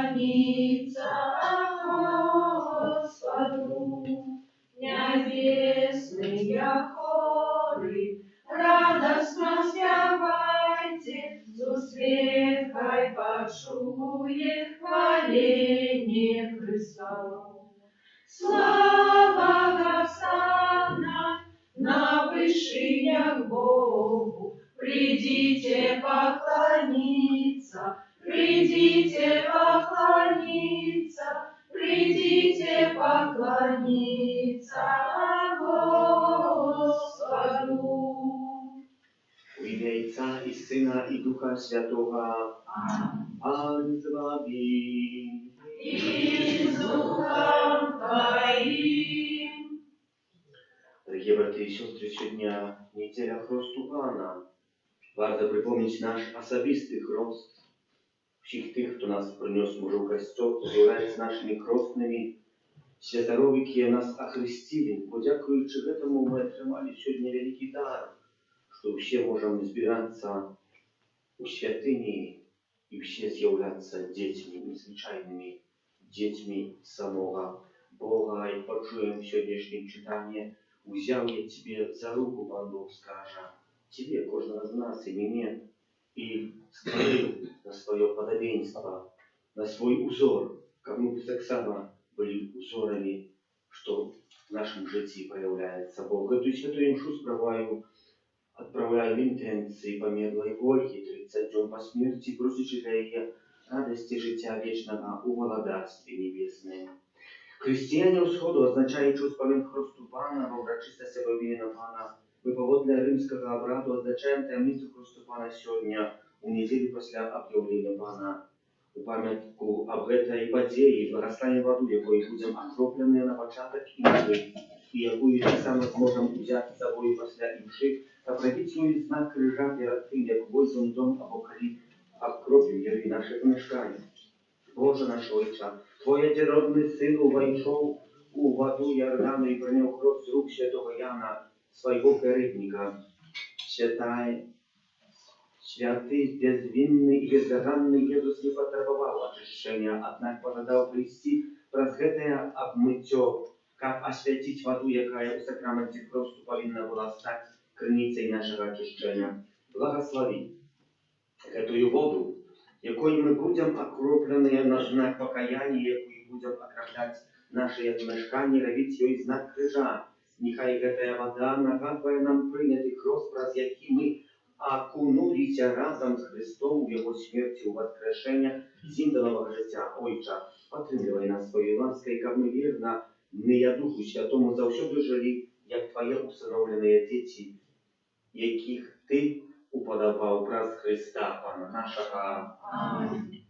поклониться Господу. Небесные хоры, радостно спевайте, с усмехой почует хваление Христа. Слава Господа на вышинях Богу, придите поклониться, придите поклониться, придите поклониться Господу. W imię Ojca i Syna i Ducha Świętego. Pan z wami. I z duchem Twoim. Дорогие братья и сестры, сегодня неделя Хресту Пана. Warto przypomnieć nasz osobisty chrost. Всіх тих, хто нас принес може в Христос, хто являється нашими хрестними, святорови, які нас охрестили. Подякуючи этому, мы отримали сегодня великий дар, что все можем збиратися у святыні и все з'являться детьми, незвичайными детьми самого Бога. И почуем в сегодняшнем читании: «Узяв я тебе за руку, Пан Бог скаже, тебе, кожного з нас, и мне, и створил на свое подобенство, на свой узор, как мы так само были узорами, что в нашем житии появляется Бог». Эту святую мшу отправляю в интенции померлой Ольги, 30 дней по смерти, просячи для ее радости життя вечного у володарстве небесным. Християне Усходу, означаючи спомин Христу Пана, во урочисте себовіна Пана, ми поводле римського обряду означаємо таємницю Христу Пана сьогодні, у неділю після об'явлення Пана. У пам'ятку об этой події, благословенной воду, якою будемо окроплені на початок імши, і якою так само зможемо взяти з собою після імши, та традиційний знак крижа перед тим, як войдемо дом або коли окропимо її наших мешкань. Боже наш Отче, Твой однородный Сын войшов у воду Иордана и принял кровь с рук святого Яна, своего передника. Святый, безвинный и бездоганный Иисус не потребовал очищения, однако пожадал прийти през гэтае обмытье, как освятить воду, якая в сакраменте просто повинна была стать крыницей нашего очищения. Благослови эту воду, якою мы будем окроплены на знак покаяния, якою будем окроплять наши мешкания, робить ее знак крижа. Нехай гэтая вода нагадывая нам принятый хрест, праз які мы окунулися разом с Христом в Его смерти, в воскрешение зінданого життя. Ойче, підтримуй нас своєю ласкою, як ми вірно, не Духу Святому завсюди жили, як Твоє усиновлені діти, яких Ти уподобав праз Христа, Пана нашого. Аминь.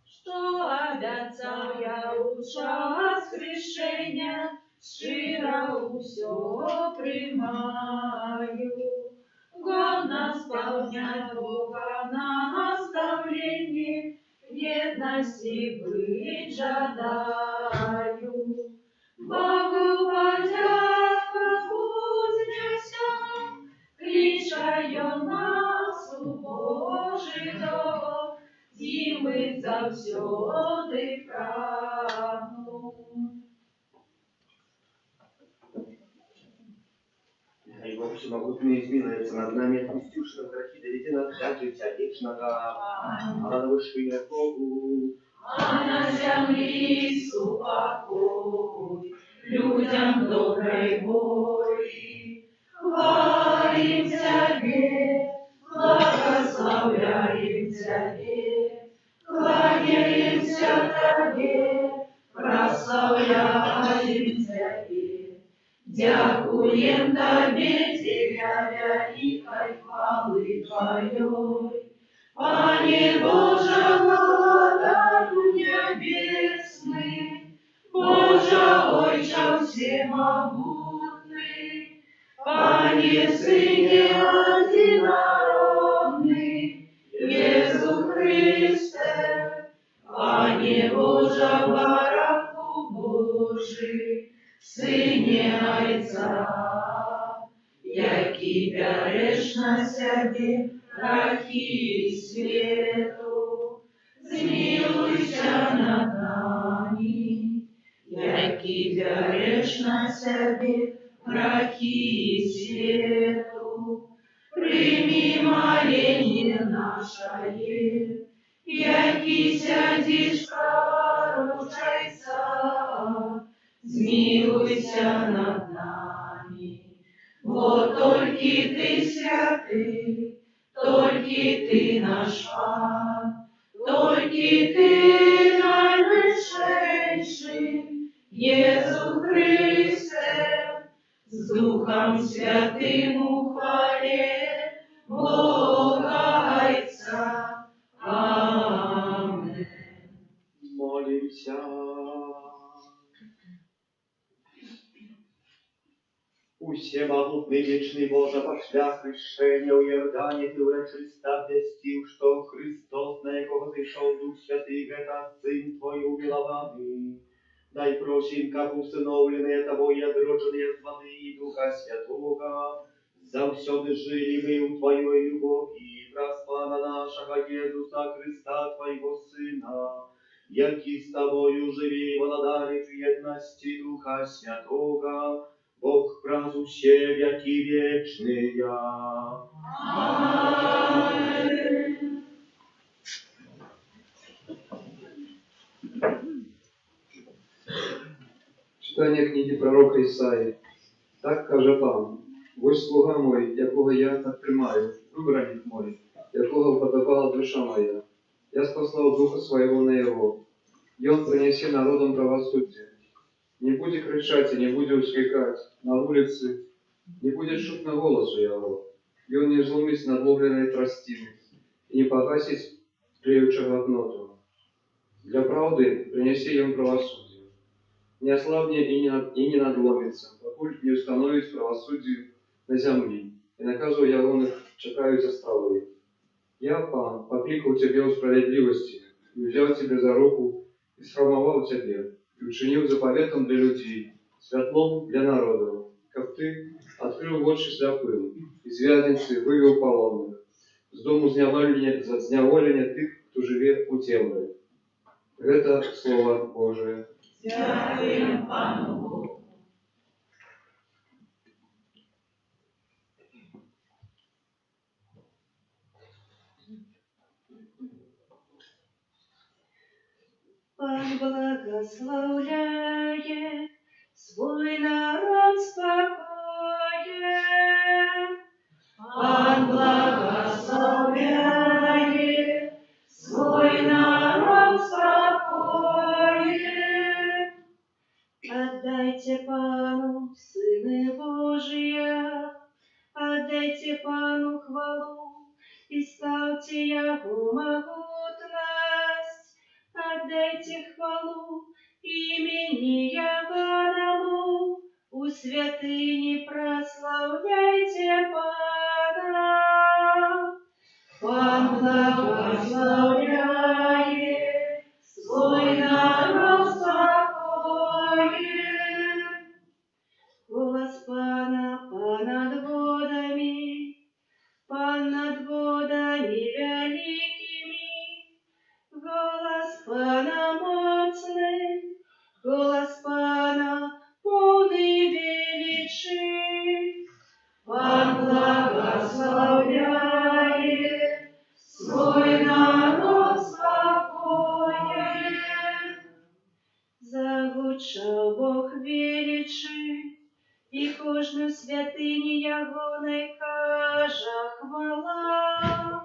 Что обяцал я у час крещения, щиро усё примаю. Годно сполнять Бога наставление, верности быть жадаю. Богу подяка вознесем, кличаю нас у Божий дом, и мы завсёды прагну. Нехай Бог всемогутний змилується над нами, отпустивши нам грехи, доведи нас до життя вічного. Радовиши Богу. А на землі супокой, людям доброй волі. Хвалим Тебе, благословляем Тебе, кланяемся Тебе, прославляем Тебе. Дякуем Тебе, Тебя великой хвалы Твоей. Пане Боже, владарю небесный, Боже, Отче всемогутный, Пане Сыне одинородный, Иисус Христе, Пане Боже, бараку Божий, Сыне Отца, які береш на себе грехи світу. Змилуйся над нами, які береш на себе грехи світу. Прийми моління наше, які сядеш поручайся, змилуйся над нами, бо тільки ти святий, тільки ти наш Пан, тільки ти найвищий, Єсу Христе, з Духом Святим у хвалі Бога Отця. Амен. Молимся. Усемогутный вечный Боже, пошля хрещення у Йордані, ти урочисто ввестив, що Христос, на якого зійшов Дух Святий, это Сын Твой умилованный. Дай просим, как усыновленные Тобой и отродженные с воды и Духа Святого, завсёды жили мы у Твоей любови, Господа нашего Иисуса Христа, Твоего Сына, яки с Тобою живи и владарит в едности Духа Святого, Бог правду все веки вечные. Амен. Читання книги пророка Ісаї. Так каже Пан: «Ось слуга мой, якого я так тримаю, вибраник мой, якого вподобала душа моя. Я спаслал духа своего на его, и он принесе народам правосудие. Не будет кричать и не будет ускликать на улице, не будет шутно голосу его, и он не зломить надломленной тростины, и не погасит тлеючего гноту. Для правды принесе он правосудие. Не ослабнет и не надломится, покуль не установит правосудие на земле, и наказу ягоных чекают островы. Я, Пан, покликал тебе у справедливости, и взял тебя за руку, и сформовал тебя, и учинил заповедом для людей, светлом для народов, как ты открыл очи слепым, из вязницы вывел полонных, с дому зняволения тых, кто живе у темры». Это Слово Божие. Дякуємо Пану Богу. Пан благословляє свой народ спокоен. Пан благословляє свой народ спокоен. Отдайте Пану, Сыны Божия, отдайте Пану хвалу и ставьте Его могутность. Отдайте хвалу имени Ягоному, у святыни прославляйте Пана. Пан благословляє свой народ спокоен. Голос Пана, Пан над водами, Пан над водами великими. Голос Пана моцный, голос Пана полный величи. Пан благословляє свой народ спокоен. Загучав Бог величи, і кожну святині ягоnej кажа хвала.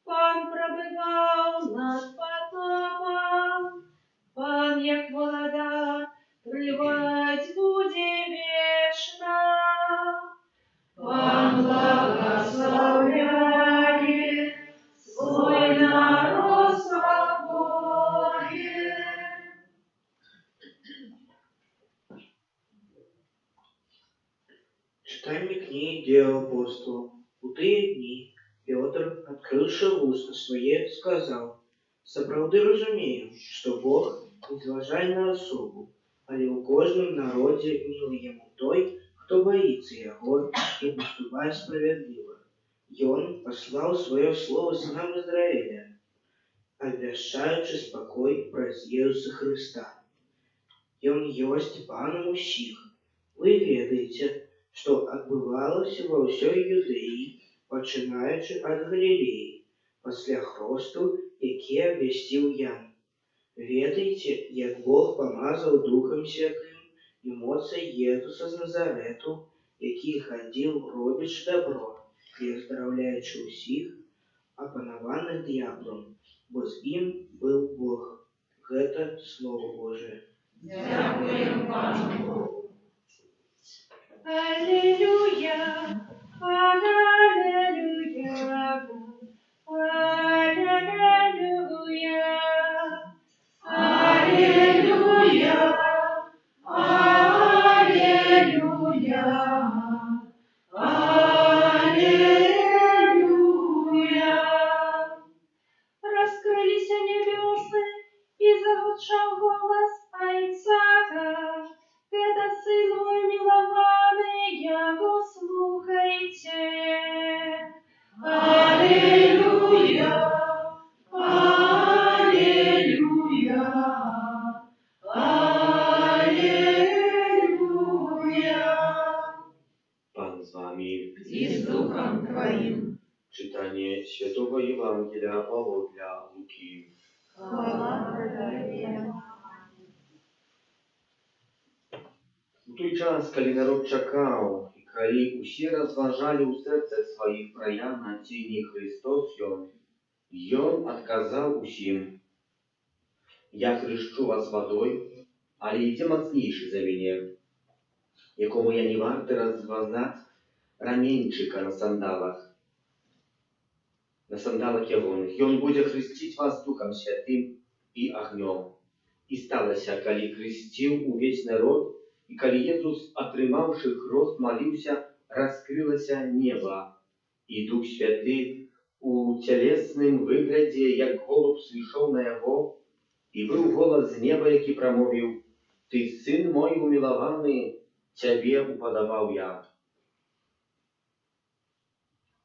Пан пробивав над потопом, Пан, як вода, тривать буде вечно. Пан благословляє свой народ спокоен. Читаем книги Дел апостолов. У тые дни Петр, открывши уста своє, сказав: «Сапраўды разумею, что Бог не зважає на особу, але у кожном народе милый ему той, хто боится Его и поступает справедливо. И Он послал свое слово сынам Израиля, обвящаючи спокой праз Иисуса Христа. Ён ёсць панам усіх. Вы ведаеце, што адбывалася ва ўсёй Юдэі, пачынаючы ад Галілеі, пасля хросту, які абвясціў Ян. Ведаеце, як Бог памазаў Духам Святым і моцай Езуса з Назарету, які хадзіў, робячы дабро і аздараўляючы ўсіх, апанаваных д'яблом, бо з ім быў Бог. Гэта Слово Божие. Дякуємо Пану Богу. Аллилуйя, аллилуйя, аллилуйя, Аллилуйя, аллилуйя, аллилуйя. раскрылись небесы, и зазвучал голос Исаака. Это сын мой милованный, яго слухайте. Аллилуйя, аллилуйя, аллилуйя. Pan z wami. И с Духом Твоим. Czytanie Świętego Ewangelia Pawła Łuki. Хвала Тебе. У той час, калі народ чакаў, і калі усе разважалі ў сэрцах сваіх пра Яна, ці не Христос ён адказаў усім: «Я хрышчу вас вадой, але ідзе мацнейшы за мяне, якому я не варты развязаць раменьчыка на сандалах ягоных. Ён будзе хрысціць вас Духам Святым і агнём». І сталася, калі хрысціў увесь народ, і калі Езус, атрымаўшы хрост, маліўся, раскрылася неба, і Дух Святы у цялесным выглядзе, як голуб, сышоў на яго, і быў голас з неба, які прамовіў: «Ты сын мой умілаваны, цябе упадабаў я».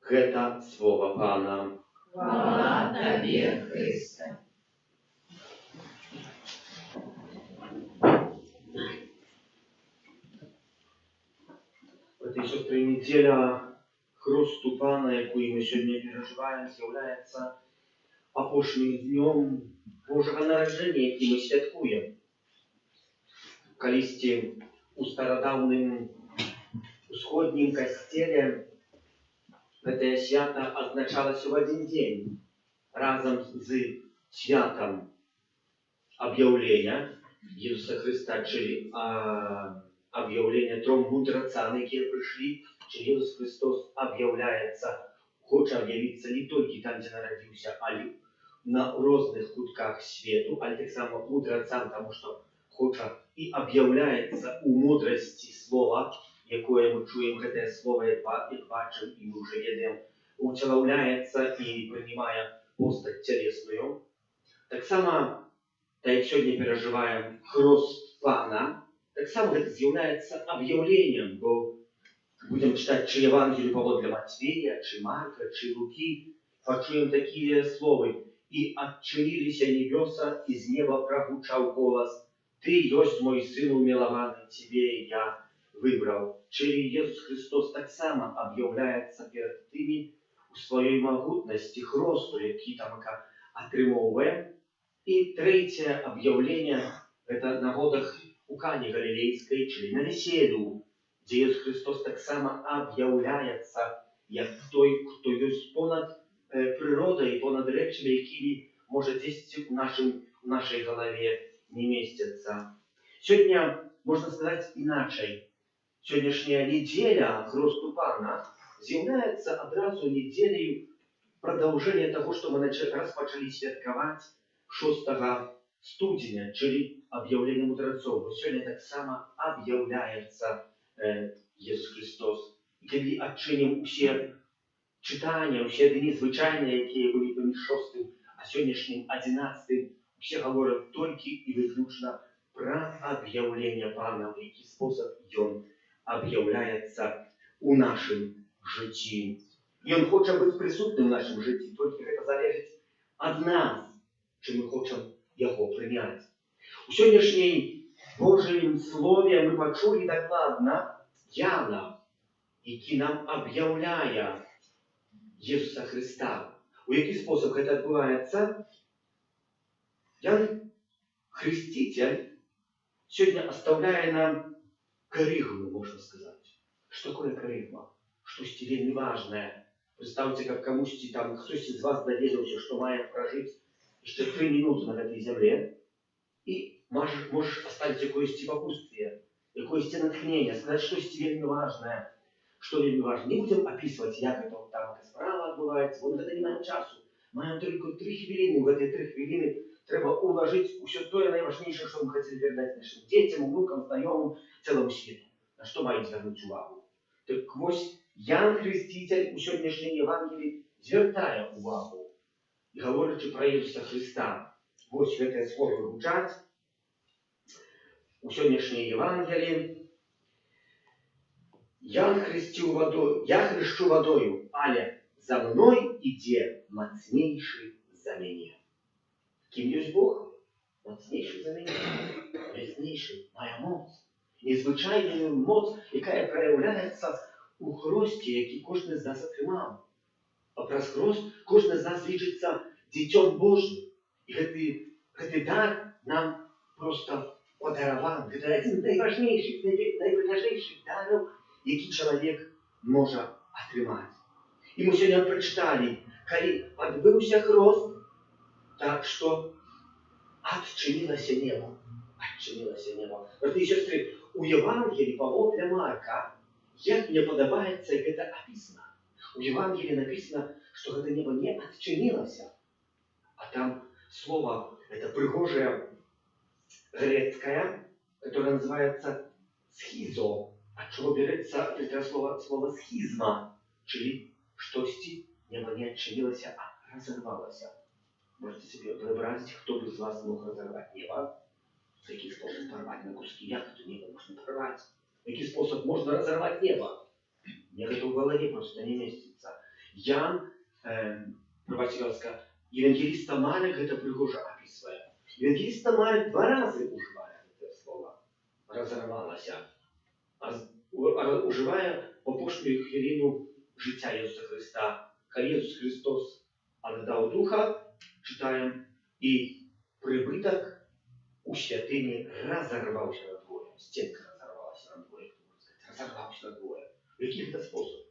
Гэта слова Пана. Хвала Тебе, Христе. Браты і сёстры, недзеля хросту Пана, якую мы сёння перажываем, з'яўляецца апошнім днём Божага нараджэння, які мы святкуем. Калісьці у старадаўным усходнім касцеле гэтае свята адзначалася ў адзін дзень, разам з святам аб'яўлення Езуса Христа, czyli объявление трем мудрецам, которые пришли, что Иисус Христос объявляется, хочет объявиться не только там, где народился, а на разных кутках свету, а так само мудрецам, потому что хочет и объявляется у мудрости слова, якое мы чуем, это слово, и бачим, и мы уже ведем, утеловляется и принимая постать телесную. Так само, так сегодня переживаем хрост Пана, так само гэта з'яўляецца аб'яўленнем, бо будем читать чи Евангелие паводле Матвея, чи Марка, чи Луки, пачуем такие словы: «И отчинилися небеса, и з неба прогучал голос: Ты есть мой сын умилованный, тебе я выбрал». Czyli Jezus Христос так само объявляется перед тими у своей могутности хросту, які там атрымоўвае. И третье объявление — это на годах у Кане Галилейской, czyli на веселю, где Иисус Христос так само объявляется, як той, кто есть понад природой и понад речами, якими, может, здесь в нашей голове не местятся. Сегодня, можно сказать иначе, сегодняшняя неделя хросту Пана з'является одразу неделей продолжения того, что мы распочали святковать 6 студня, czyli объявление мудрецов. Сегодня так само объявляется Иисус Христос. И когда отчиним все читания, все дни звичайные, которые были поміж 6 а сегодняшним 11, все говорят только и выключно про объявление Пана, в який способ он об'являється у нашому житті. І Він хоче бути присутнім в нашому житті, тільки це залежить від нас, чи ми хочемо його прийняти. У сьогоднішній Божому Слові ми почули докладно Яна, який нам об'являє Ісуса Христа. У який спосіб це відбувається? Ян Хреститель сьогодні оставляє нам каригму, можна сказати. Що таке каригма? Щось вельми важне. Представте, як комусь там, хтось із вас довірився, що має прожити ще 3 минути на цій землі, і можеш оставить якоїсь напутствие, якоїсь натхнення, сказати щось вельми важне. Что вельми важно. Не будем описывать, як это там справа відбувається, бо ми тоді не маємо часу. Маємо тільки 3 хвилини, в ці 3 хвилини треба уложити усе те найважніше, що ми хотіли передати нашим дітям, внукам, знайомим, цілому світу. На що маємо звернути увагу? Так ось Ян Хреститель у сьогоднішній Євангелії звертає увагу, говорячи про Ісуса Христа. Ось це слово звучать у сьогоднішній Євангелії. Я хрещу водою, але за мною іде мацнейший за мене. Ким є Бог? Мацнейший за мене. Мацнейший, моя моць. Незвичайна моць, яка проявляється у хресті, який кожен з нас отримав. А про хрест кожен з нас лічиться дітям Божим. І цей дар нам просто подарував. Це один з найважніших, найприяжніших дарів, який чоловік може отримати. І ми сьогодні прочитали, коли відбувся хрест, так що відчинилося небо. Відчинилося небо. Брати і сестри, у Євангелії Павла Марка, як мені подобається, як це описано. У Євангелії написано, що це небо не відчинилося, а там слово, это пригожее грецкое, которое называется схизо. От чего берется это слово схизма, czyli щось небо не отчинилося, а разорвалося. Можете себе вообразить, кто бы из вас мог разорвать небо? В який способ порвать на куски? Як это небо можно порвать? В який способ можно разорвать небо? Мне это в голове просто не местится. Ян, Провасиловска, Евангелиста Марек это пригоже описывает. Евангелиста Марек 2 рази уживає це слово. Разорвалося. Уживає опошню хвилину життя Ісуса Христа. Коли Ісус Христос отдав Духа, читаємо, і прибиток у святині розорвався надвоє. Стінка розорвалася надвоє, розорвався надвоє. В який це спосіб?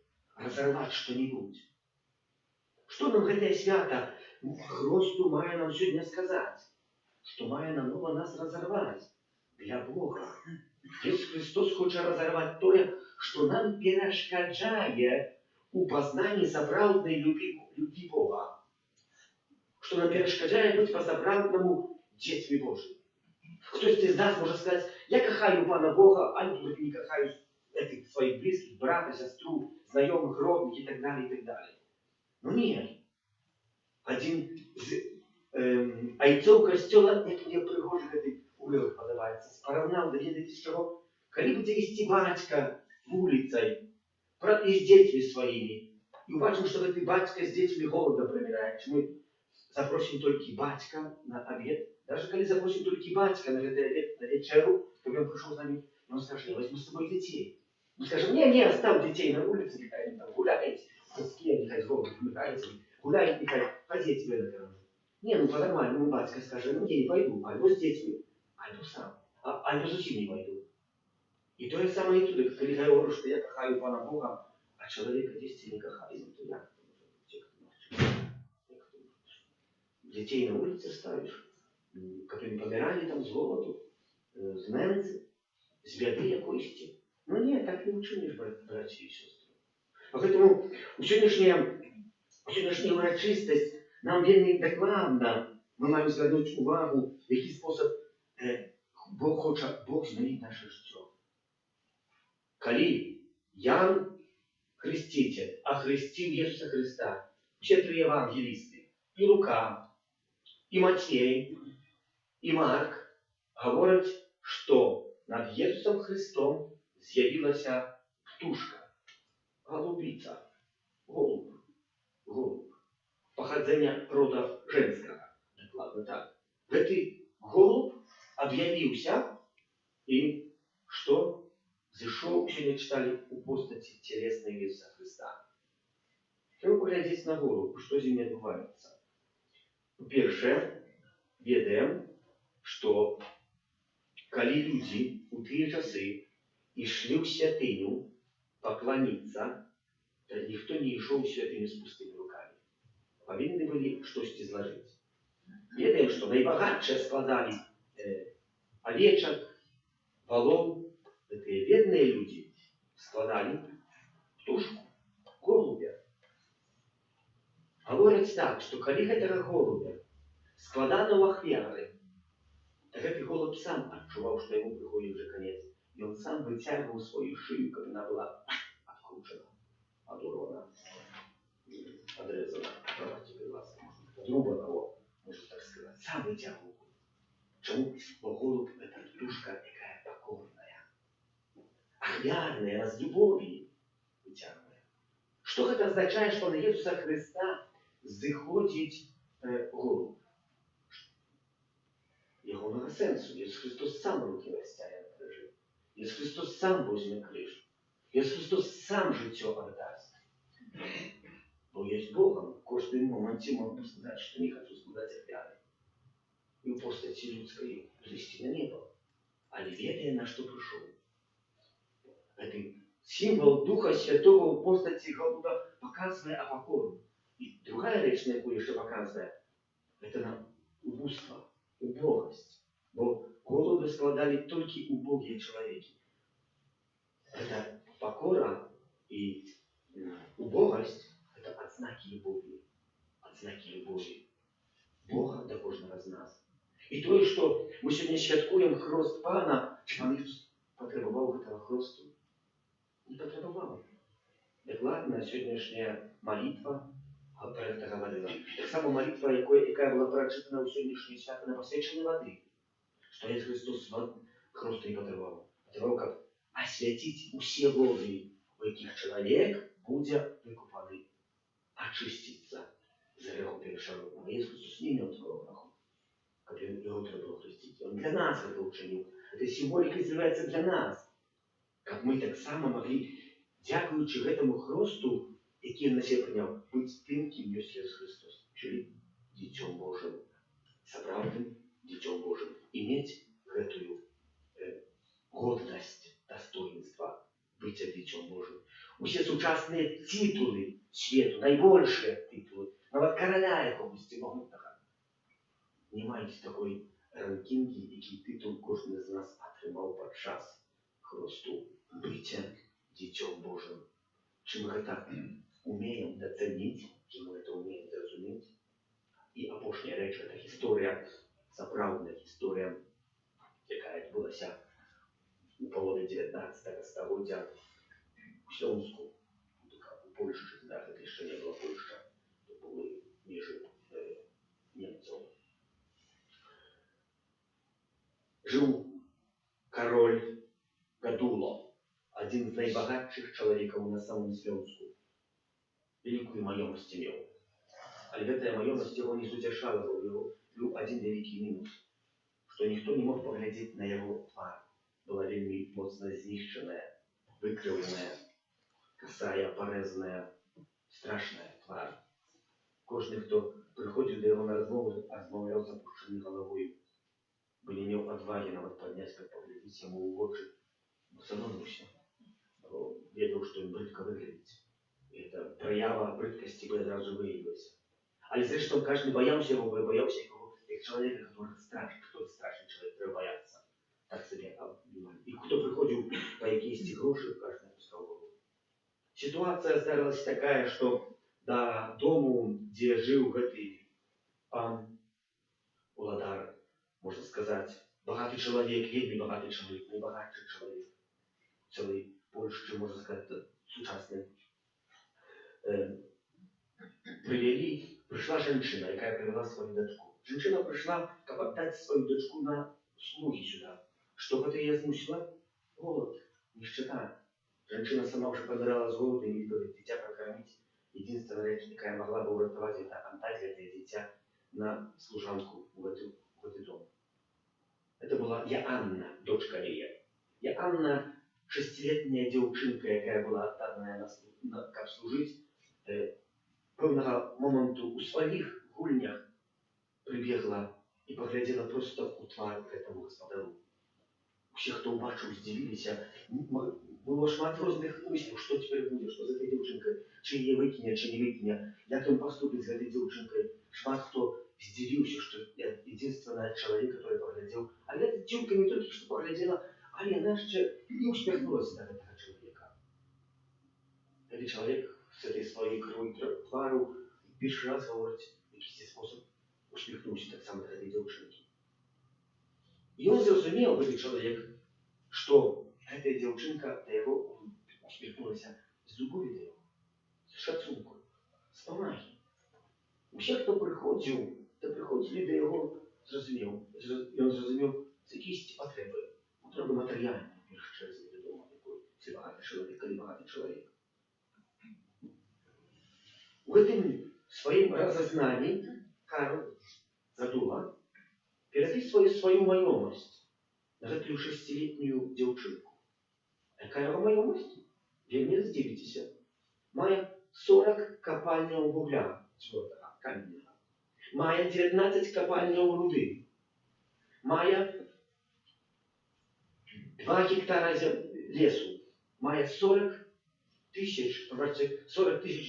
Розорвати що-небудь. Що нам гэта свято хресту має нам сьогодні сказати? Що має наново нас розорвати для Бога. Ісус Христос хоче розорвати те, що нам перешкоджає у познанні справжньої любви Бога. Що нам перешкоджає бути по-справжньому дітьми Божими. Хтось із нас може сказати, я кохаю Пана Бога, а не кохаю своїх близьких, брата, сестру, знайомих, родних і так далі, і так далі. Ну ні. Один з айцов костюла, як мені пригожий цей уривок подавається, порівняв, довідатись чого, коли буде йти батька вулицею, із дітьми своїми, і побачимо, що цей батька з дітьми голодно примирає, чи ми запросимо тільки батька на обід, навіть коли запросимо тільки батька на обід, на вечеру, то він прийшов з нами, і він скаже, я візьму з собою дітей. Ми скажемо, ні, остав дітей на вулиці, нехай вони там гуляють, нехай з голоду вмикаються, гуляют, нехай, ходи, тебе накормлю. Не, ну по-нормальному батька скажет, ну я не пойду, альбо с детьми, альбо сам, альбо зовсім не пойду. І то же самое и тут, коли я говорю, что я кохаю Пана Бога, а человека дійсно не кохаю, то як це може бути? Детей на улице ставишь, которые помирали там с голоду, с ненцы, с беды якоїсь. Ну ні, так не учиниш, братья и сестры. Поэтому у сьогоднішня урочистість нам вельми докладно, ми маємо звернути увагу, в який спосіб Бог хоче змінити наше життя. Коли Ян Хреститель охрестив Ісуса Христа, всі 3 євангелісти, і Лука, і Матвій, і Марк, говорять, що над Ісусом Христом з'явілася птушка, голубица, голуб, голуб, походження рода женского, докладно так. Гэты голуб объявился, и что? Зашел, сегодня читали, у постати телесной Иисуса Христа. Треба поглядеть на голуб, что з ним відбувається. По-перше, ведаем, что коли люди у тыя часы ішли ў святыню поклониться, то никто не ішоў у святыню с пустыми руками. Повинны были штосьці зложить. Ведаем, что найбагатшие складали овечек, волов. Такие бедные люди складали птушку, голубя. Говорят так, что коли гэтага голубя складана ў ахвяры, так гэты голубь сам адчуваў, што яму прыходзіць уже конец. И он сам вытягивал свою шею, как она была откручена, оторвана, отрезана, отрубана, можно так сказать. Сам вытягивал. Чему? Бо голубь — это птушка такая покорная, ахвярная, с любовью вытягивая. Что это означает, что на Иисуса Христа заходит голубь? Його много сенсу. Иисус Христос сам руки розтягне на крижі. Иисус Христос сам возьме криж. Иисус Христос сам життя отдаст. Бо есть Богом, в каждом моменте могу сказать, что не хочу складать офиары. И в постати людской взлезти на небо. А не ведая, на что пришел. Это символ Духа Святого в постати голубя, показывая о покору. И другая речь, на якую еще показывает, это нам убожество, убогость. Бо голуби складали только убогие человеки. Это покора и убогость — это отзнаки любови. Отзнаки любови Бога до кожного з нас. І то, що ми сьогодні святкуємо хрост Пана, Пан Ісус потребував этого хросту? Не потребував. Докладна сьогоднішня молитва про це говорила. Так само молитва, яка була прочитана у сьогоднішній свято на посвячення води. Что Иисус Христос хроста не потребував. Потребував, как освятить усе воды, у яких человек будет викупаний, очиститься за грехом перешарованного. Иисус Христос не имел такого греха, как его треба было хрестить. Он для нас это учинил. Это символика изливается для нас. Как мы так само могли, дякуючи этому хросту, який він на себе прийняв, бути тим, ким є Ісус Христос, czyli Дитем Божим, соправдым Дитем Божим, иметь эту годность, достоинство быть Дитем Божим. Усе сучасные титулы свету, наибольшие титулы, нават короля якогось могутного, не мають такої ранкінги, який титул кожен з нас отримав під час хресту. Быть Дитем Божим. Чи ми это умеем доценить, чи ми это умеем зрозуміти? І апошня реч — це історія, справжня історія, яка відбулася у половині 19 століття у Śląsku, у Польщі, да, це ще не була Польща, то були між німців. Жив король Гадуло, один з найбагатших чоловіків на самому Śląsku. Великую маемость имел. А эта маемость его не сутешала, у него был один великий минус, что никто не мог поглядеть на его тварь. Была вельми моцно знищенная, выкривленная, косая, порезанная, страшная тварь. Кожный, кто приходил до его на размову, размовлял с опущенной головой, бы не имел отваги навод поднять, как поглядеть ему в очи, но соромился. Ведал, что им брыдко выглядит. Это проява брыдкости бы одразу выявилась. Але зрештою, каждый боялся его, боялся его, как человека, который страшный, кто страшный человек, который боятся. Так себе обнимали. И кто приходил по якісь гроши, каждый опускал голову. Ситуация здарилась такая, что до дому, где жил этот пан Уладар, можно сказать, богатый человек, вельми богатый человек, небогатый человек, целый Польши, можно сказать, сучасный, привели, пришла женщина, яка привела свою дочку. Женщина пришла, как отдать свою дочку на слуги сюда. Что это ее змусило? Голод. нищета. Женщина сама уже помирала с голоду и не было дитя прокормить. Единственная речь, какая могла бы урятовать, это отдать это дитя на служанку в этот дом. Это была Яанна, дочка Лія. Яанна, 6-летняя девчинка, яка була отдана как служить, певного моменту у своих гульнях прибегла и поглядела просто у твар к этому господару. Все, кто убачив, здивилися. Було шмат різних мислів, що тепер буде, що з цією дівчинкою, чи її викине, чи не викине, як він поступить з цією дівчинкою. Шмат хто здивився, що я єдиний чоловік, який поглядів. А ця дівчинка не тільки що поглядела, але вона ще не усміхнулася до цього чоловіка. Цей чоловік з цією своєю кривою твару перший раз говорить, в якийсь спосіб усміхнувся так само до цієї дівчинки. И он зрозумел, этот человек, что эта девчонка до его усмехнулась с любовью до его, с шацунком, с помахи. У всех, кто приходил, то приходили до его, зрозумел, и он зрозумел, якісь потреби матеріальні, більше через відомо, який багатий чоловік, коли багатий чоловік. В этом своем разознании Карл задумал передать свою маемость на эту 6-летнюю девчонку. Какая его маемость? Вы не здивитесь. Має 40 копальнів вугля, твердого, каменного. Має 19 копальнів руди. Має 2 гектара лесу. Має 40 тисяч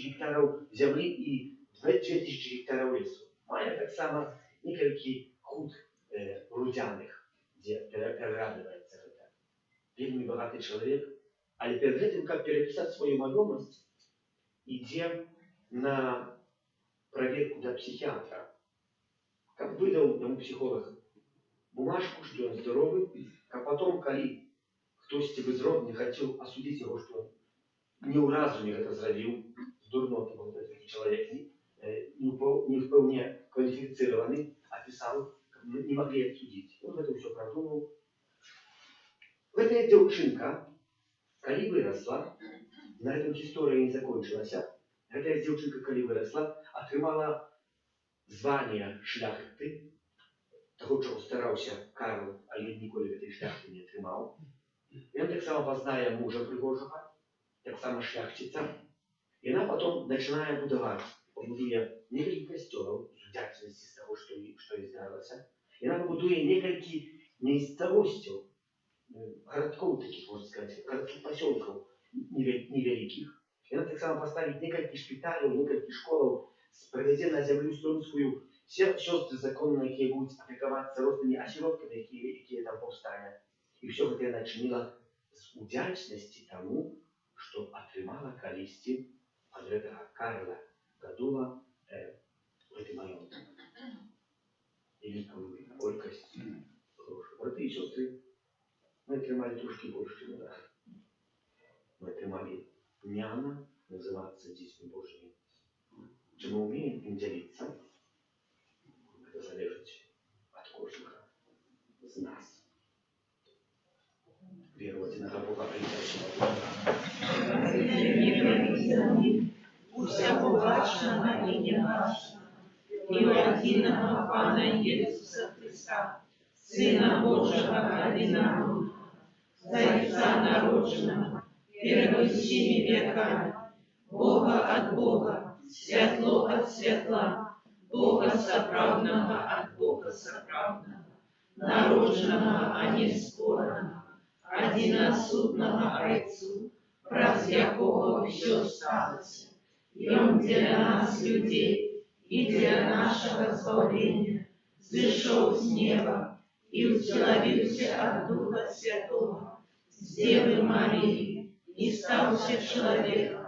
гектарів землі і 2 тисячі гектарів лесу. Має так само некалькі худ рудяних, где перерадывается это. Вельми богатый человек, але перед этим, как переписать свою маемость, идем на проверку до психиатра. Как выдал ему психолог бумажку, что он здоровый, а потом, коли кто-то безродный хотел осудить его, что он не уразу не это зробил, с дурноты, вот этот человек не вполне квалифицированный, описал, не могли отсудить. Он это все продумал. В этой девчинка, коли выросла, на этом история не закончилась, эта девчинка, коли выросла, отрымала звание шляхты, того, чего старался Карл, а я ніколи этой шляхты не отрымал. И он так само познає мужа пригожого, так само шляхтиця. И она потом начинает будовать, побудує некалькі костюмів з вдячності з того, що їй здалося. І вона побудує некалькі місцевостів, городков таких, можна сказати, городских поселків невеликих. І вона так само поставить некалькі шпиталів, некалькі школ, привезе на землю Слонську все сестры законные, які будуть опікуватися розними осіротками, які там повстане. І все це начинила з вдячності тому, що отримала колісті от этого Карла Годула в этой моем великую горькость. Братья и сестры, мы отримали трошки больше, чем это. Мы отримали няна называться детьми Божьими. Чи мы умеем им делиться? Это залежит от кожного из нас. Веровать на Бога притащила Уся побачена і не бачена, і єдиного Пана Єсуса Христа, Сина Божого одинокого, Зайца народженого, перед усіми веками, Бога от Бога, святло от святла, Бога соправдного от Бога соправдного, народженого, а не спорного, одиносудного Отцу, праз якого все сталося. И Он для нас, людей, и для нашего избавления, зашел с неба и утеловился от Духа Святого, с Девы Марии, и стался человеком,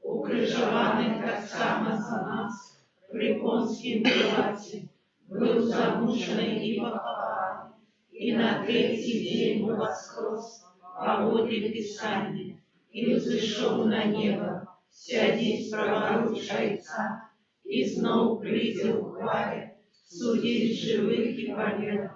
укрыжованный так само за нас, при Понским Пилате, был замученный и похован, и на 3-й день воскрес по воле Писания, и взошел на небо, сядет праворуч Отца, и знов прийде в хвале, судить живых и померлых,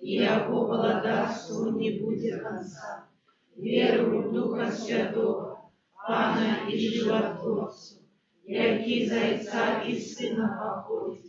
и яко владарству не будет конца, віру в Духа Святого, Пана і Животворцю, який за Отця і Сина походить,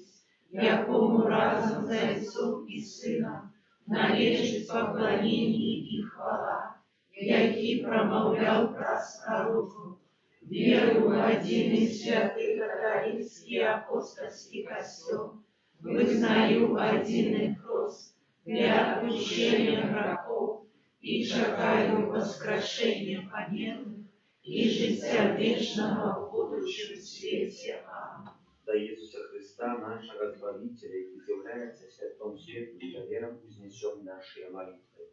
якому разом з Отцом і Сином належить поклонение и хвала, який промовлял праз пророков, веру в один и святый католический апостольский костел, вызнаю один хрост для отпущения грехов и чекаю воскрешения померлых и життя вечного в будущем свете. Аминь. За Иисуса Христа, нашего Избавителя, и является святом свету и вером вознесем наши молитвы.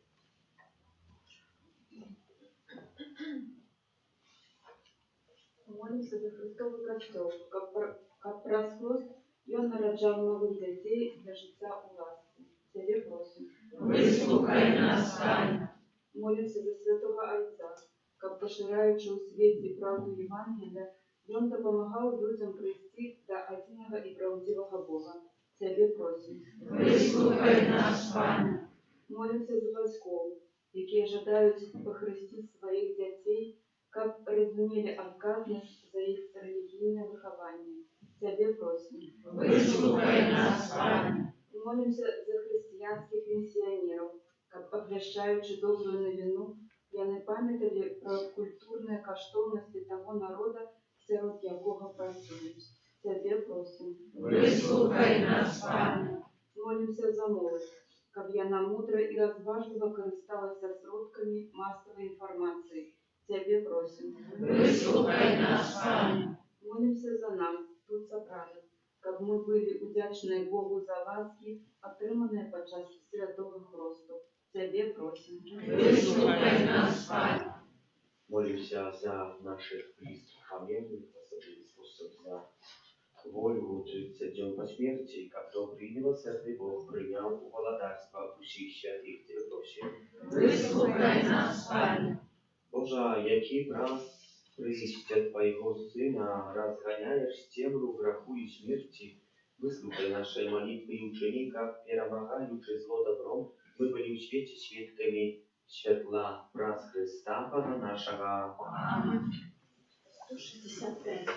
Молимся за Христовий костел, как праз хрост Ён нараджав нових дітей для життя у ласці. Тебе просим. Выслухай нас, Пане. Молимся за святого Отца, как пошираючи у світі правду Євангелія, Ён допомагав людям прийти до одиного і правдивого Бога. Тебе просим. Выслухай нас, Пане. Молимся за батьків, які жадають похрестити своїх дітей, как разумели отказность за их религийное выхование. Тебе просим. Выслухай нас, Пане. Молимся за христианских миссионеров, как обвящаючи добрую новину, яны памятали про культурные каштовности того народа, сирот якого працюють. Тебе просим. Выслухай нас, Пане. Молимся за молодь, как яна мудро и разважливо користалася сродками массовой информации. Тебе просим. Выслухай нас, Пане. Молимся за нас, тут собраних, как мы были удячны Богу за ласки, отриманые подчас святого хросту. Тебе просим. Выслухай нас, Пане. Молимся за наших близких померлых, особенный способ за волю 30 дней по смерти, как добрый и милосердный Бог принял у володарства усіх святых Тебе просим. Выслухай нас, Пане. Божа, який раз причастя Твоего Сына разгоняешь темру греху и смерти, выслухай наши молитвы и учини, как перемагаючи зло добром, мы были в свете святками светла праз Христа Пана нашего. Аминь. 165.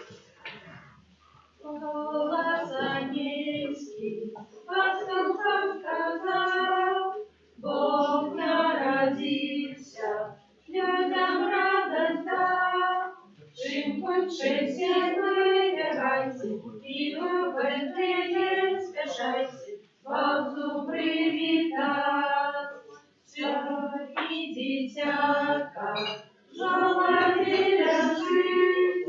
Голос ангельский, пастухам сказал, Бог народился, людям радость дал. Чим хоче всех выбирайте, и в Бethlehem спешайте, Богу привитать. Все и дитятка, желали жить,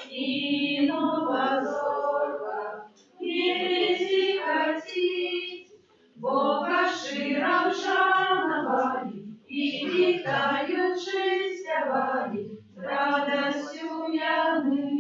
и новозорка, вести хотеть, Бога широко шановали, и вітаючи співали, з радостю яни.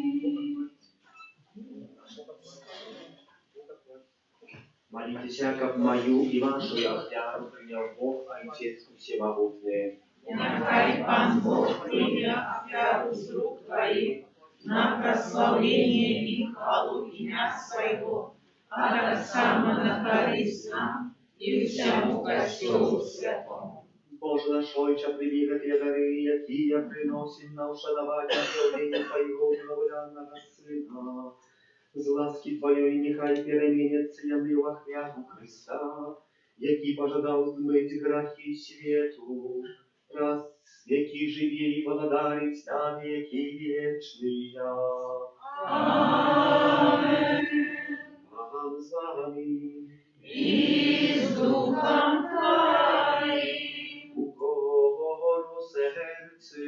Молитесь, как мою и вашу офяру принял Бог, Отец Всемогутный. Нехай Пан Бог прийме офяру з рук Твоих на прославление и хвалу имя Своего, а так само на користь нам и всему костелу святому. Боже наш Отче, прими те дары, какие приносим на ушанование явления Твоего миловлянного Сына. З ласки Твоей нехай переменится ямы во хвяту Христа, який пожадал змыть грехи свету, раз який живее и благодарить на веки вечные. Аминь. Пан с вами. И с Духом Твоим Укору сердце,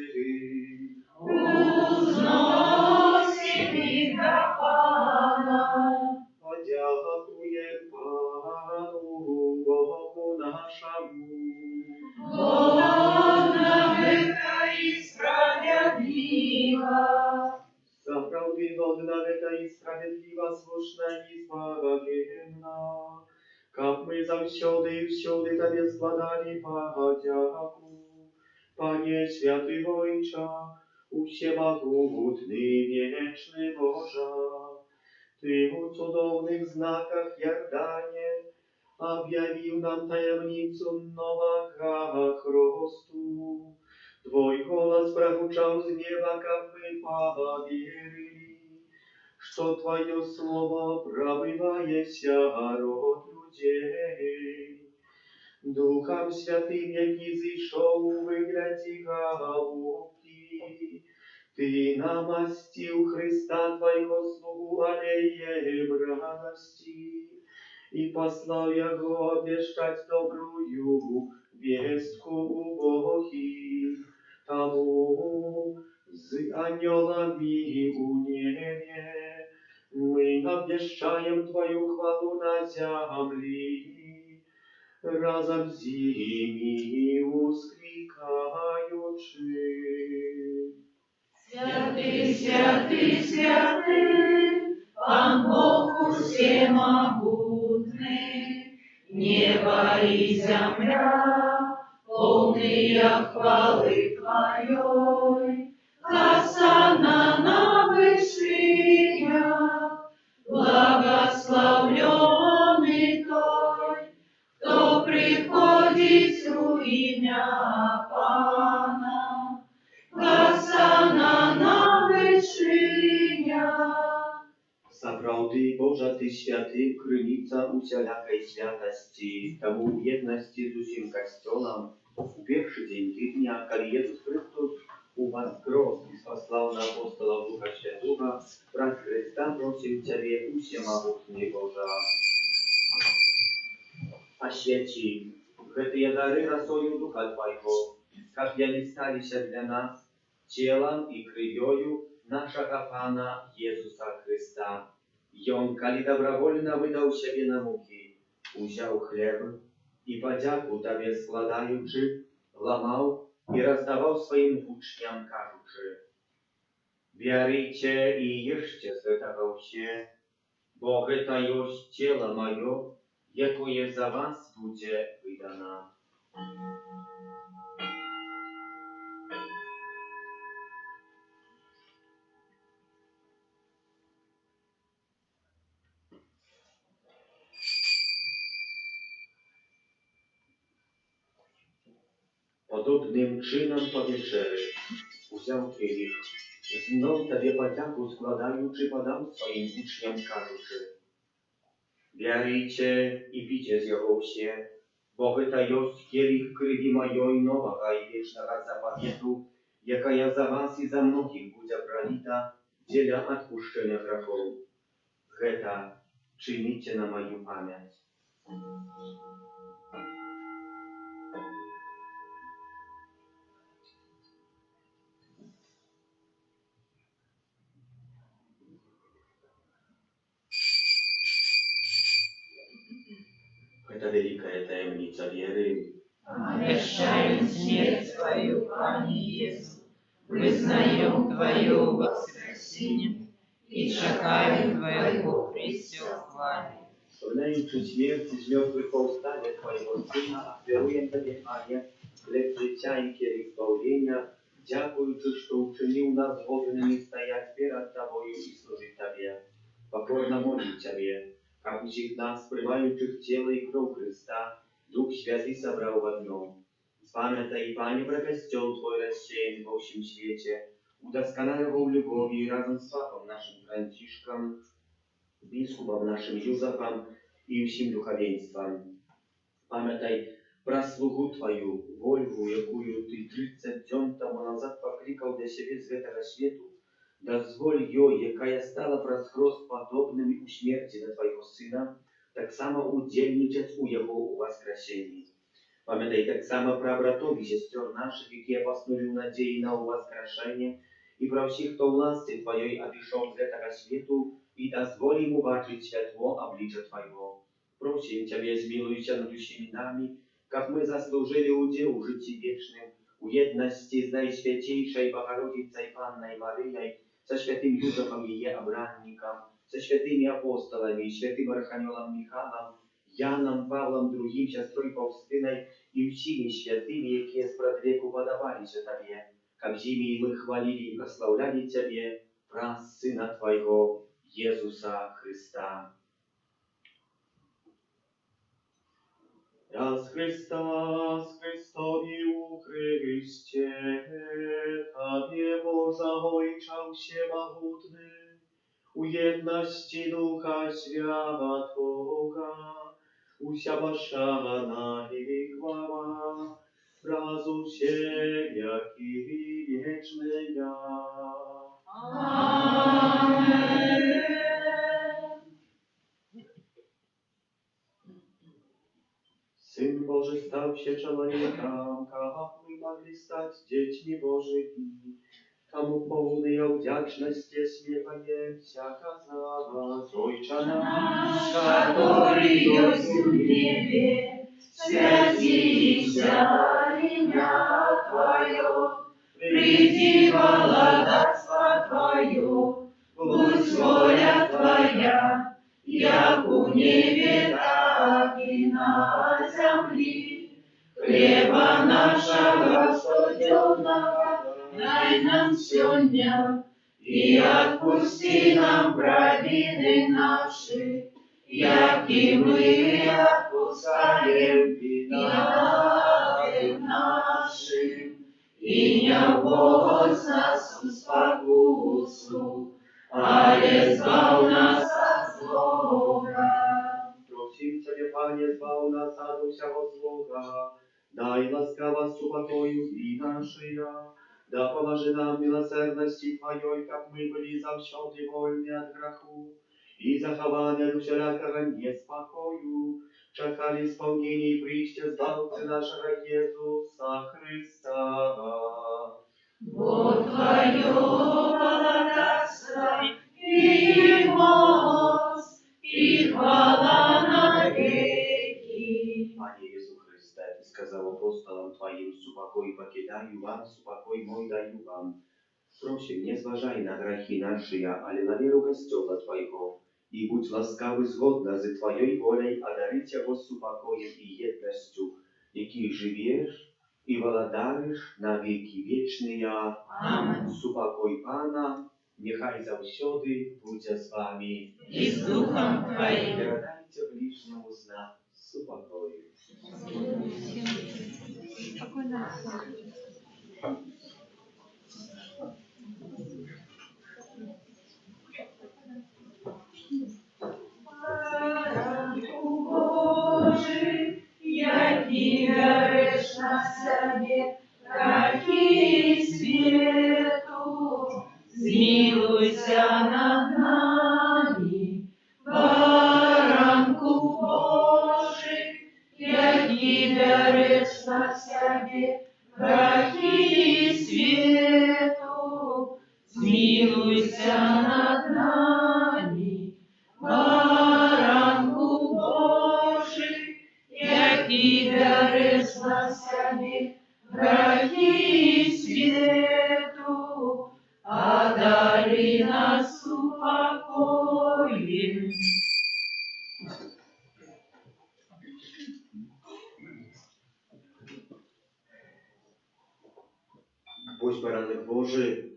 узносим и до Пана. подякуем Пану Богу нашему. Бога века и справедливо. За правды годна века и справедлива, слушна и избавленна. Как мы завсёды и всюды Тебе складали подяку. Пане святый Войча, у всемогутный вечный Божа, Ты в цудовных знаках Иордане объявил нам таємницю нового хросту. Твой ручал с неба, как мы поверили, что Твое слово пробываеся род людей. Духом Святым, який зійшов у вигляді голубки, Ты намастил Христа Твоего слугу аллеем радости и послал Его обещать добрую вестку убогим, тому с анgelами у небе. Мы обещаем Твою хвалу на земле, разом с ними воскликаючи. Святый, святый, святый, Пан Бог всемогутный, небо и земля, полные хвалы Твоей. Хосанна на вышинях, благословленный Той, кто приходит у имя Пана. Хосанна на вышинях. Сапраўды, Божа, Ты святы, крыніца усялякай святасці, таму ў еднасці з усім касцёлам у першы дзень тыдня, калі Езус Христос уваскрос і спаслаў на апостолаў Духа Святога, праз Христа просім Цябе, усемагутны Божа. Асвяці гэтыя дары расою Духа Твайго, каб яны сталіся для нас целам і крывёю нашага Пана Езуса Христа. Ён, калі добровольно выдаў сябе на мукі, узяў хлеб і падзяку Табе складаючы, ламаў і раздаваў сваім вучням, кажучы: «Бярыце і ешце з гэтага ўсе, бо гэта ёсць цела маё, якое за вас будзе выдана». Podobnym czynem po wieczery uzяł kielich, znów Tobie podzięku składający podał swoim uczniom, кажучи: «Бярыце і піце з яго ўсе, бо гэта ёсць кielich крыві маёй новага і вечнага запавету, якая за вас і за многіх будзе проліта дзеля адпушчэння грахоў. Гэта чыніце на маю памяць». Это великая таємниця віри. Обещаем смерть Твою, Пане Иисус, вызнаем Твое воскресение и чекаем Твоего присёхвания. Wspominający śmierć z mертвых powstanie Twojego Syna, ofiaruję Tobie, Panie, chleb życia i kielich zbawienia, dziękując, że uczynił nas wolnymi stajać przed Tobą i służyć Tobie. Pokorna modlić Ciebie, aby всех нас, приймаючих тіло і кров Христа, Дух Святий собрав в одном. Спам'ятай, Пане, про костел Твой рассеян во всем свете, удосконал его в любови разом с Папом нашим Францишком, biskupom naszym Józefem i всім духовенством. Пам'ятай про слугу Твою, Вольву, якую Ты 30 дзён тому назад покликал для себе з гэтага свету. Дозволь ёй, якая стала праз хрост подобным у смерти на Твоего Сына, так само удзельнічаць у Яго уваскрасенні. Памятай так само про братов и сестер наших, якія паснули ў надзеі на уваскрашэнне, и про всіх, хто ў ласці Твоей адышоў з гэтага свету, и дозволь ему бачить святло обличия Твоего. Просим Тебя, змилуйся над усіми нами, как мы заслужили удел у житті вечным, у едности с Найсвятейшей Богородицей Панной Марией, со святым Юзефом ее обранником, со святыми апостолами, святым Архангелом Михаилом, Яном, Павлом, другим, сестрой Фаустиной и всеми святыми, якие спрадлеку подобалися Тебе, как зими мы хвалили и прославляли Тебе, праз Сына Твоего, Jezusa Chrysta. Ja z Chrystowi u Chryście, Tobie Всемогутny, у jedności Ducha Światłego, usia Warszawa i chwała, razu się, jak i wieczny ja. Amen. Syn Boży stał się człowiekiem, aby mogli stać dziećmi Bożymi. Komu pełnej wdzięczności śpiewanie всяка слава, Ojca nasz, Который есть в небе, святится имя Твое, приди владарство Твое, будь воля Твоя, як у небе, так и на земле. Хлеба нашего каждодневного дай нам сегодня, и отпусти нам провины наши, як и мы отпускаем виноватым нашим. И не вводь нас в спокусу, але избав нас от злого. Prosím Ciebie, Panie, zbaw nas od всякого złego, daj łaskawa spokoju i naszyja, да поможи нам милосердности Твоей, как мы были завсёды вольны от греху, и захованы от всякого неспокою, чекали исполнения и притчи Збавцы нашего Иисуса Христа. Бо Твое владарство и моц, и хвала навеки. Panie Jezu Chryste, Ty skazał apostolom Twoim, supokój покидаю вам, supokój mój daju wam. Просим, не зважай на грехи наши, але на веру Костела Твоего, и будь ласкавый згодно за Твоей волей одарить его супокоем и едностью, який живешь и владаешь на веки вечные. Amen. Супокой Пана, нехай завсёды буде з вами. И с Духом Твоим. Передайте ближнему знак супокою. Баранку Божий, який береш на себе грехи свету, змилуйся над нами. Баранку Божий, який береш на себе грехи свету, змилуйся над нами. Баранку Божий, який береш на себе грехи свету, одари нас упокоем. Будь бараnek Божий,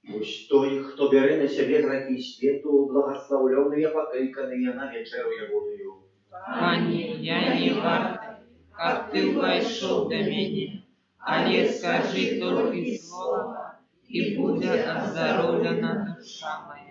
будь той, хто бере на себе грехи світу, благословленные, покликанные на вечеру ягоную. Пане, я не варта, как ты вошел до меня, але скажи только слово, и будет оздоровлена душа моя.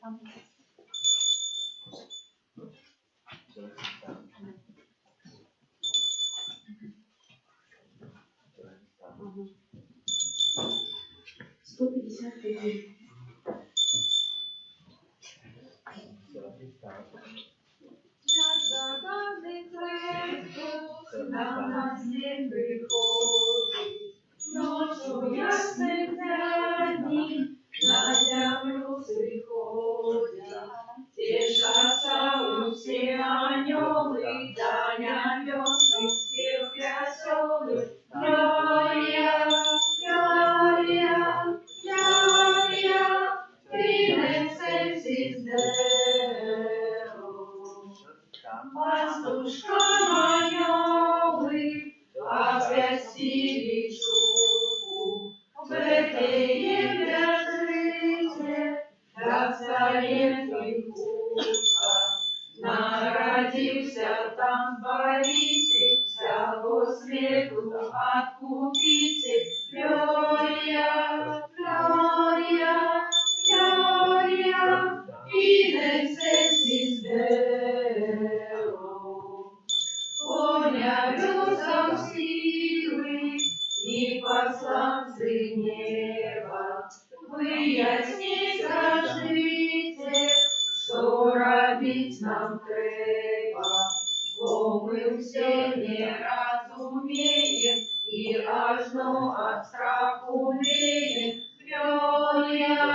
Ага. 151. Як загаданий Христос на світ приходить, ночу ясних днів на землю приходять. Тешатся усі ангели, да небесных спев веселый. Глория, Глория, Глория, in excelsis Deo. Пастушка анёлы оповестили чудо, в Вифлееме житие, Вифлеем Иуда. Народился там Избавитель, всего свету Откупитель. Глория, Глория, Глория, in excelsis Deo. Появятся силы и посланцы неба, выясни, скажите, что робить нам треба, бо мы все не разумеем и ажно от страху млеем. Глория,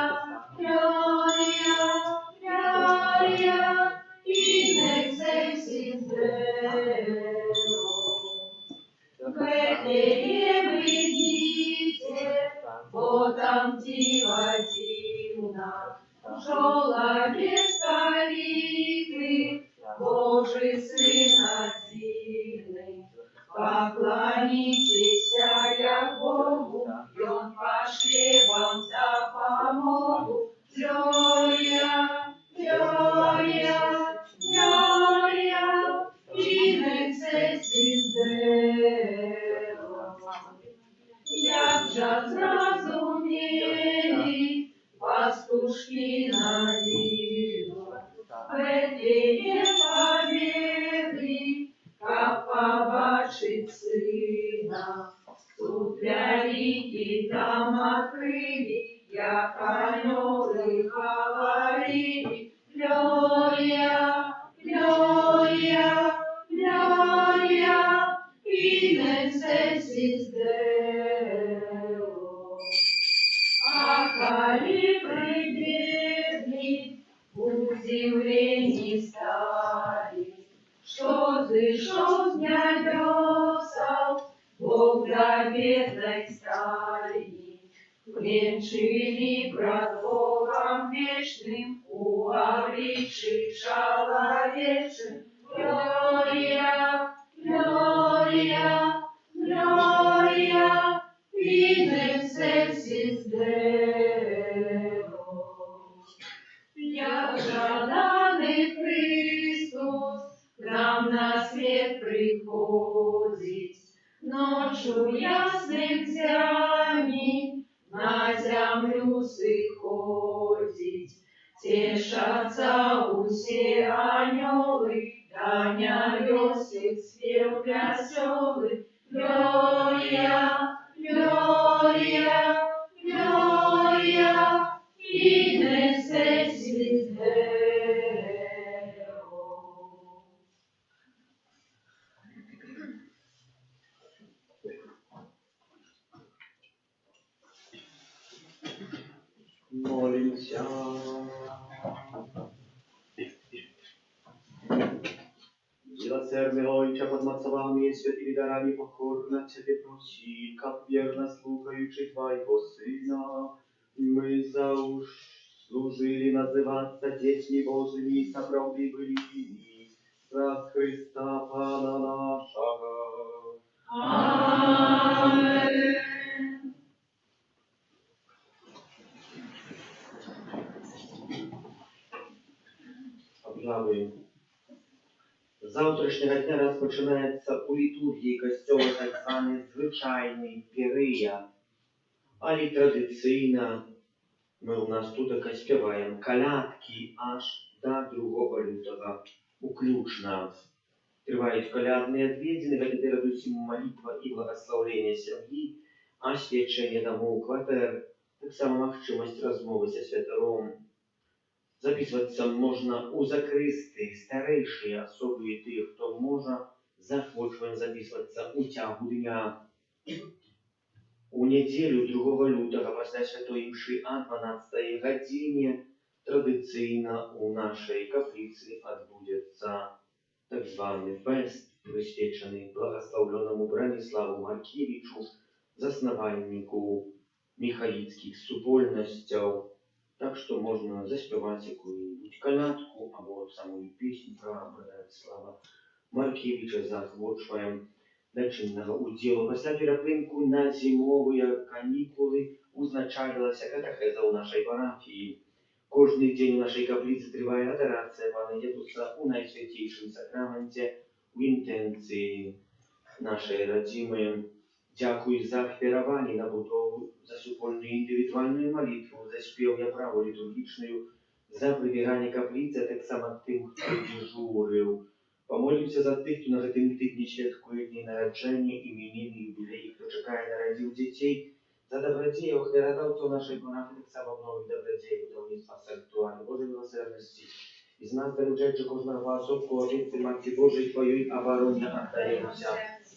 Глория, Глория, in excelsis Deo. Вифлеем идите, бо там диво дивно, жолобец повидлый, Божий Сын одиный. Поклонитесь, я Богу, и Он пошле вам за помогу. Глория, Глория, Глория, in excelsis Deo. Як же зрозуміли пастушки на віду, Вифлеєм побігли, как побачить сына. Тут великий там открыли, як анёлы говорили. Глория, Глория, Глория, in excelsis Deo. А коли прибегли, удивление стали, что зышел с небесов Бог до бедной стали. Венчили пред Богом вечным, угодивший человечным. Глория, Глория, Глория, in excelsis Deo. Як жаданий Христос к нам на свет приходить, ночью ясным зянем на землю сходить. Тешатся усе анёлы, да небесных спев веселый. Глория, Глория, Глория, in excelsis Deo. Молимся. Милосердный Отче, под мocowami и святыми дарами покорно Тебе просим, как верно слухаючи Твоего Сына, мы заслужили называться детьми Божьими и соправдивыми за Христа Пана нашего. Amen. Обжалуємо. З завтрашнього дня розпочинається у літургії костьола так званий звичайний пірия. Але традиційно ми у нас тут співаємо колядки аж до 2 лютого. Уключно. Тривають колядні відвідини, де передусім молитва і благословення сім'ї, освячення домов, квартир, так само можливість розмови зі святаром. Записываться можно у закрысты, старейшие особы и те, кто может, захочем записываться у тягу дня. У неделю 2 лютого після Святої Мши о 12 године традиційно у нашей каплиці відбудеться так званий фест, присвячений благословленному Браніславу Маркевичу, заснованнику михаїцьких супольностей. Так что можно заспевать какую-нибудь колядку або самую песню про Браніслава Маркевича захвочуем дачинного уділу. Після перепинку на зимові канікули узначалася катехеза у нашій парафії. Кожний день у нашій каплиці триває адорація Пана Ісуса у Найсвятішому сакраменті у інтенції нашої родимої. Дякую за ахвярование на будову, за супольную индивидуальную молитву, за спевание праву литургичную, за прибирание каплицы, а так само тем, кто дежурил. Помолимся за тих, хто на гэтым тижні святкує дні народження, іменини, юбілеї, хто чекає народів дітей, за добродію, охвяродавців нашої парафії, так само нових добродій, будівництва сектуальної Божої милосердності. І з нас доручаючи кожного особку, Отець Матці Божої Твоєї, обороні віддаємося.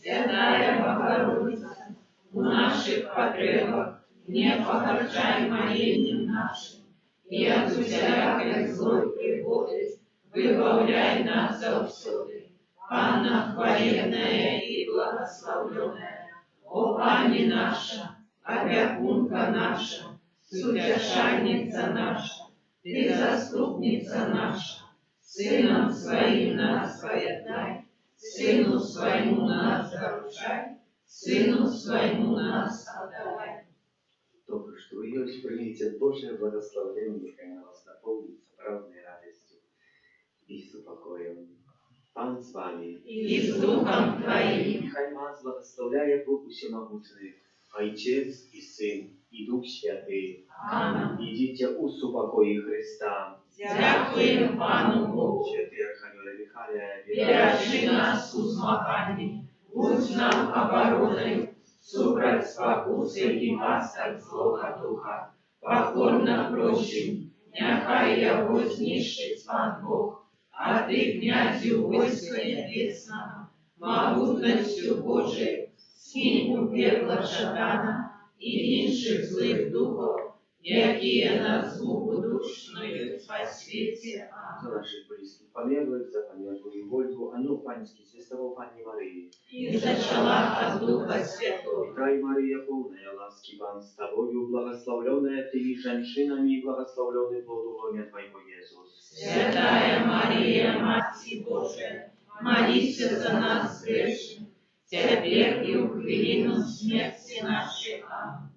Святая Богородица, у наших потребах не погорчай молением нашим, и от всякой злой пригоды выбавляй нас завсёды. Панна хвалебная и благословленная, о Пани наша, опекунка наша, сутешальница наша, ты заступница наша, Сыном Своим нас поедай, Сыну Своему нас заручай, Сыну Своему нас отдавай. Добре, что вы ее примите Божие благословение, нехай вас наполнится правдной радостью и с упокоем. Пан с вами. И с Духом Твоим. Нехай вас благословляет Бог Всемогущий, Отец и Сын и Дух Святый. Аминь. Идите у супокоя Христа. Дякуємо Пану Богу. Святый Архангеле Михаиле, Бережи нас у змаганні, будь нам обороною, супроть спокуси і пасток злого духа, покорно просим, нехай його знищить Пан Бог, а ти, князю войска небесного, могутностью Божией, скинь у пекла шатана і інших злих духов, які нас удушною по світі. за наших близьких померлих, за померлую Ольгу, Анну Панський, святого Панні Марії. І зачала от Духа Святого. Вітай, Марія, повная ласки, Пан с тобою, благословленная ты женщинами, и благословленный плод лона Твоего, Иисус. Святая Мария, Мать Божия, молись за нас грешных, теперь и в хвилину смерти нашей. Аминь.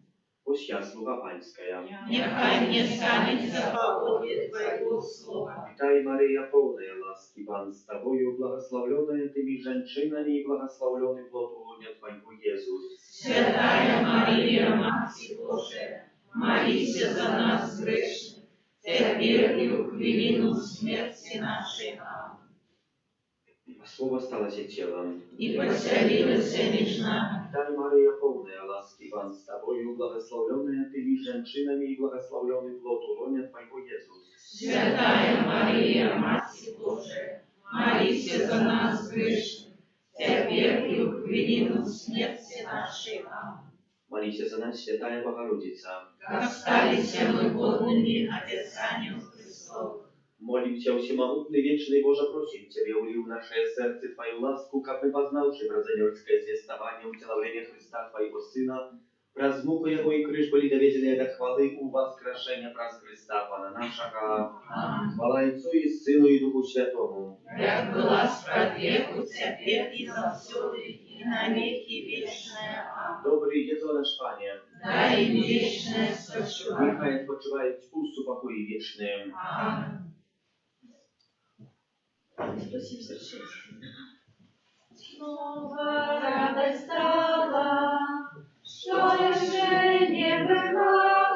Ось я, слуга Панськая. Нехай не станется по воле Твоего слова. Вітай, Марія, повная ласки, Пан с тобою, благословленная ты женщинами, и благословленный плод лона Твоего, Иисус. Святая Мария, Мать Божия, молись за нас грешных, теперь и в хвилину смерти нашей. Аминь. Слово сталося телом. И поселилась между нами. Вітай, Марія, повная ласки, Пан с тобою, благословленная ты женщинами, и благословленный плод лона Твоего, Иисус. Святая Мария, Мать Божия, молись за нас грешных, теперь и в хвилину смерти нашей. Аминь. Молись за нас, Святая Богородица. Как стались мы годными обетованию Христову. Молимся, всемогутный, вечный Боже, просим Тебе, ули в наше сердце Твою ласку, как мы познавши бразильское звествование утеловления Христа Твоего Сына, праз муку Его и крыш были доведены до хвалы у воскрешения праз Христа Пана нашего. Хвала Отцу и Сыну и Духу Святому. Как была справедливу, теперь и завсёды, и навеки вечная. Аминь. Добрый Езо наш Пане, Дай им вечное спочивание. нехай odpoczywają w spokoju wiecznym. Аминь. Снова радость стала, что еще не бывало.